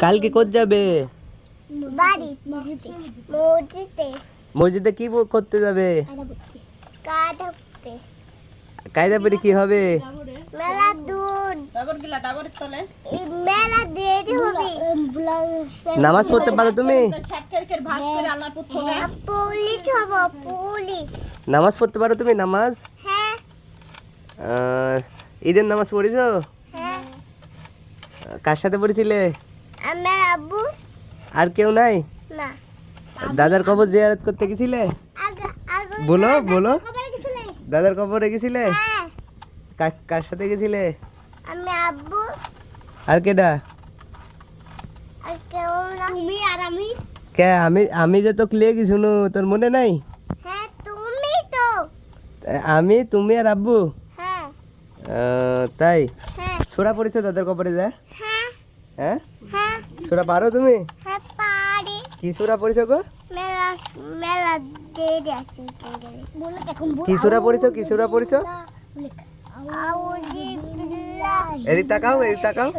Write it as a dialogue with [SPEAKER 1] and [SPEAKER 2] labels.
[SPEAKER 1] কালকে কোথায় যাবে?
[SPEAKER 2] বাড়ি মসজিদে।
[SPEAKER 1] মসজিদে কি করতে যাবে?
[SPEAKER 2] কাদা পড়তে।
[SPEAKER 1] কায়দা পরে কি হবে?
[SPEAKER 2] মেলা দুধ এই মেলা দেরি হবে।
[SPEAKER 1] নামাজ পড়তে পারো তুমি?
[SPEAKER 2] পুলিশ হব পুলিশ।
[SPEAKER 1] নামাজ পড়তে পারো তুমি? নামাজ
[SPEAKER 2] হ্যাঁ
[SPEAKER 1] ঈদের নামাজ পড়েছো?
[SPEAKER 2] হ্যাঁ
[SPEAKER 1] কার সাথে পড়েছিলে?
[SPEAKER 2] আমার আব্বু।
[SPEAKER 1] আর কেউ নাই?
[SPEAKER 2] না
[SPEAKER 1] দাদার কবর জিয়ারত করতে গেছিলে?
[SPEAKER 2] আগে আগে
[SPEAKER 1] বলো বলো।
[SPEAKER 2] কবে গেছিলে?
[SPEAKER 1] দাদার কবরে গেছিলে?
[SPEAKER 2] হ্যাঁ
[SPEAKER 1] কার সাথে গেছিলে?
[SPEAKER 2] আমি আব্বু
[SPEAKER 1] আর কেডা?
[SPEAKER 2] আর কেউ না। তুমি আর আমি।
[SPEAKER 1] কে আমি যে তোকে লিয়ে গেছি শুনু, তোর মনে নাই?
[SPEAKER 2] হ্যাঁ তুমি তো।
[SPEAKER 1] আমি, তুমি আর আব্বু।
[SPEAKER 2] হ্যাঁ
[SPEAKER 1] তাই
[SPEAKER 2] হ্যাঁ
[SPEAKER 1] সূরা পড়েছো দাদার কবরে যা?
[SPEAKER 2] হ্যাঁ
[SPEAKER 1] হ্যাঁ
[SPEAKER 2] হ্যাঁ
[SPEAKER 1] সূরা পারো তুমি?
[SPEAKER 2] হ্যাঁ পারি।
[SPEAKER 1] কি সূরা পড়েছো গো?
[SPEAKER 2] মেলা মেলা দেরি আছে। বলে এখন
[SPEAKER 1] কি সূরা পড়েছো? কি সূরা পড়েছো?
[SPEAKER 2] আউযু বিল্লাহি
[SPEAKER 1] এদিক তাকাও, এদিক তাকাও।